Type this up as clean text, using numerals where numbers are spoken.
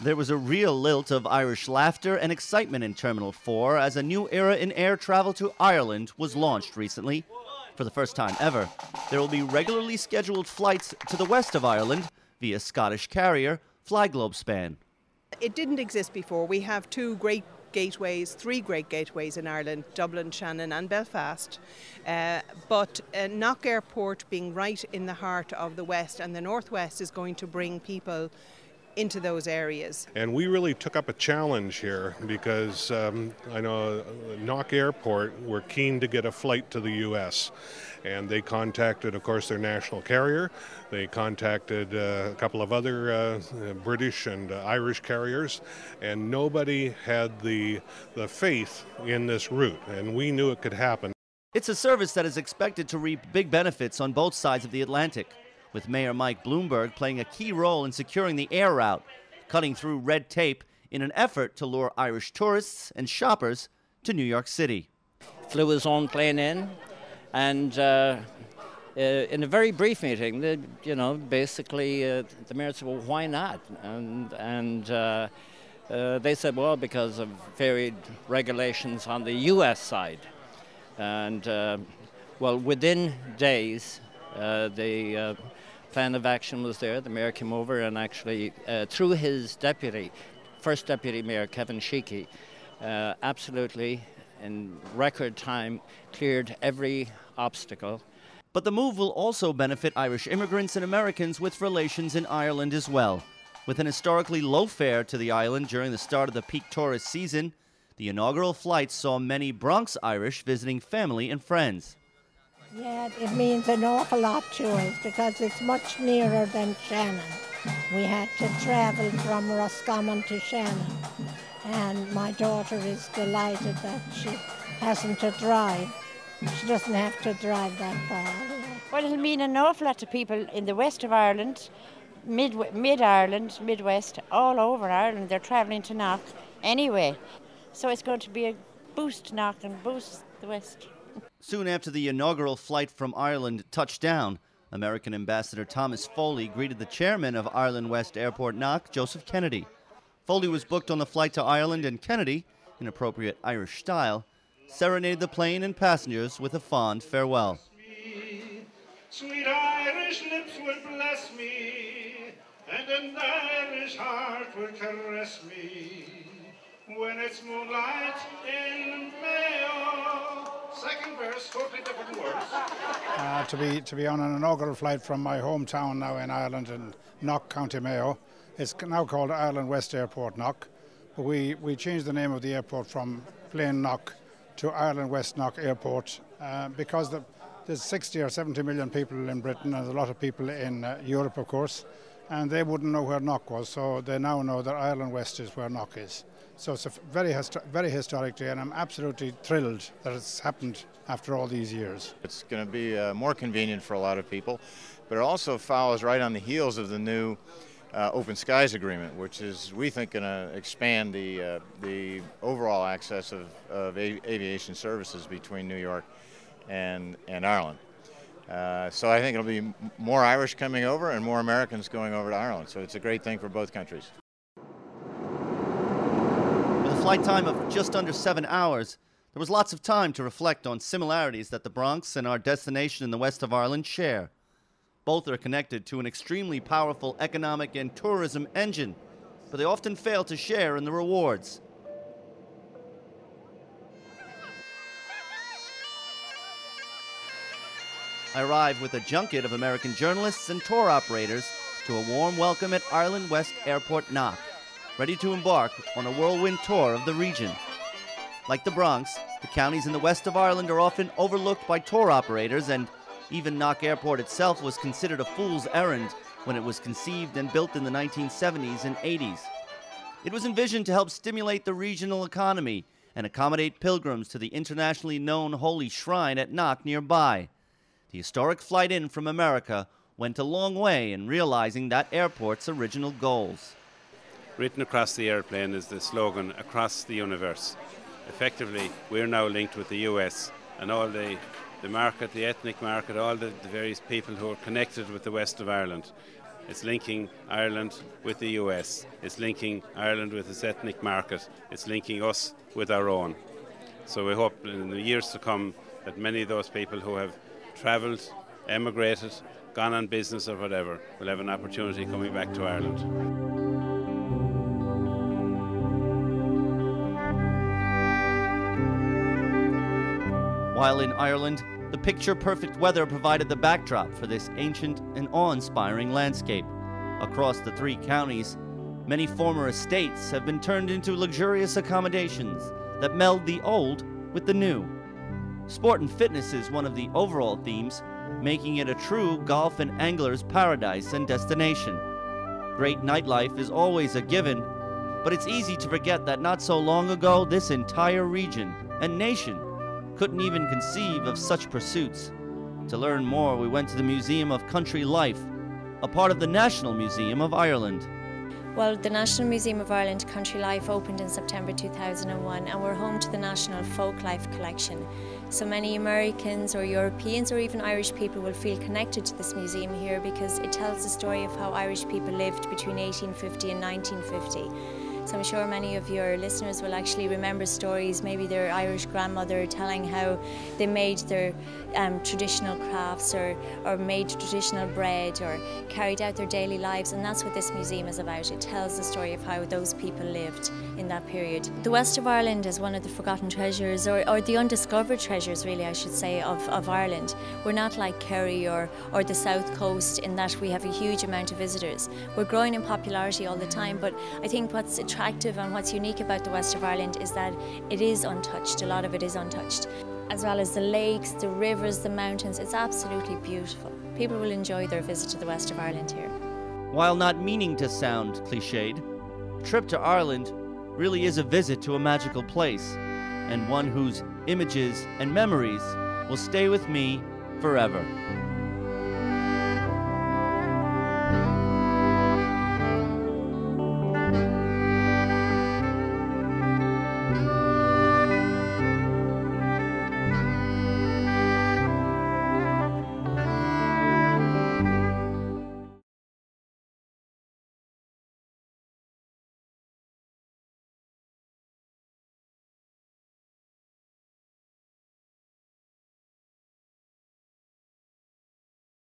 There was a real lilt of Irish laughter and excitement in Terminal 4 as a new era in air travel to Ireland was launched recently. For the first time ever, there will be regularly scheduled flights to the west of Ireland via Scottish carrier Flyglobespan. It didn't exist before. We have three great gateways in Ireland, Dublin, Shannon and Belfast. But Knock Airport being right in the heart of the west and the northwest is going to bring people into those areas. And we really took up a challenge here because I know Knock Airport were keen to get a flight to the U.S. and they contacted, of course, their national carrier. They contacted a couple of other British and Irish carriers, and nobody had the faith in this route, and we knew it could happen. It's a service that is expected to reap big benefits on both sides of the Atlantic, with Mayor Mike Bloomberg playing a key role in securing the air route, cutting through red tape in an effort to lure Irish tourists and shoppers to New York City. Flew his own plane in, and in a very brief meeting, basically the mayor said, well, why not? And they said, well, because of varied regulations on the U.S. side. And, well, within days, the plan of action was there. The mayor came over and actually, through his first deputy mayor, Kevin Sheehy, absolutely in record time cleared every obstacle. But the move will also benefit Irish immigrants and Americans with relations in Ireland as well. With an historically low fare to the island during the start of the peak tourist season, the inaugural flight saw many Bronx Irish visiting family and friends. Yeah, it means an awful lot to us because it's much nearer than Shannon. We had to travel from Roscommon to Shannon, and my daughter is delighted that she hasn't to drive. She doesn't have to drive that far. Well, it'll mean an awful lot to people in the west of Ireland, mid-Ireland, Midwest, all over Ireland. They're travelling to Knock anyway. So it's going to be a boost to Knock and boost the west. Soon after the inaugural flight from Ireland touched down, American Ambassador Thomas Foley greeted the chairman of Ireland West Airport Knock, Joseph Kennedy. Foley was booked on the flight to Ireland, and Kennedy, in appropriate Irish style, serenaded the plane and passengers with a fond farewell. Sweet Irish lips will bless me, and an Irish heart will caress me. When it's moonlight in Mayo. Second verse, totally different words. To be on an inaugural flight from my hometown now in Ireland, in Knock, County Mayo. It's now called Ireland West Airport Knock. But we changed the name of the airport from plain Knock to Ireland West Knock Airport because there's 60 or 70 million people in Britain and a lot of people in Europe, of course, and they wouldn't know where Knock was, so they now know that Ireland West is where Knock is. So it's a very historic day, and I'm absolutely thrilled that it's happened after all these years. It's going to be more convenient for a lot of people, but it also follows right on the heels of the new Open Skies Agreement, which is, we think, going to expand the overall access of aviation services between New York and Ireland. So I think it'll be more Irish coming over and more Americans going over to Ireland. So it's a great thing for both countries. With a flight time of just under 7 hours, there was lots of time to reflect on similarities that the Bronx and our destination in the west of Ireland share. Both are connected to an extremely powerful economic and tourism engine, but they often fail to share in the rewards. I arrived with a junket of American journalists and tour operators to a warm welcome at Ireland West Airport Knock, ready to embark on a whirlwind tour of the region. Like the Bronx, the counties in the west of Ireland are often overlooked by tour operators, and even Knock Airport itself was considered a fool's errand when it was conceived and built in the 1970s and 80s. It was envisioned to help stimulate the regional economy and accommodate pilgrims to the internationally known holy shrine at Knock nearby. The historic flight in from America went a long way in realizing that airport's original goals. Written across the airplane is the slogan, "Across the Universe." Effectively, we're now linked with the US and all the market, the ethnic market, all the various people who are connected with the west of Ireland. It's linking Ireland with the US. It's linking Ireland with its ethnic market. It's linking us with our own. So we hope in the years to come that many of those people who have travelled, emigrated, gone on business or whatever will have an opportunity coming back to Ireland. While in Ireland, the picture-perfect weather provided the backdrop for this ancient and awe-inspiring landscape. Across the 3 counties, many former estates have been turned into luxurious accommodations that meld the old with the new. Sport and fitness is one of the overall themes, making it a true golf and angler's paradise and destination. Great nightlife is always a given, but it's easy to forget that not so long ago, this entire region and nation couldn't even conceive of such pursuits. To learn more, we went to the Museum of Country Life, a part of the National Museum of Ireland. Well, the National Museum of Ireland Country Life opened in September 2001, and we're home to the National Folk Life Collection. So many Americans or Europeans or even Irish people will feel connected to this museum here because it tells the story of how Irish people lived between 1850 and 1950. So I'm sure many of your listeners will actually remember stories, maybe their Irish grandmother telling how they made their traditional crafts or made traditional bread or carried out their daily lives, and that's what this museum is about. It tells the story of how those people lived in that period. The west of Ireland is one of the forgotten treasures, or the undiscovered treasures really I should say, of Ireland. We're not like Kerry or the south coast in that we have a huge amount of visitors. We're growing in popularity all the time, but I think what's attractive and what's unique about the west of Ireland is that it is untouched. A lot of it is untouched. As well as the lakes, the rivers, the mountains, it's absolutely beautiful. People will enjoy their visit to the west of Ireland here. While not meaning to sound cliched, a trip to Ireland really is a visit to a magical place, and one whose images and memories will stay with me forever.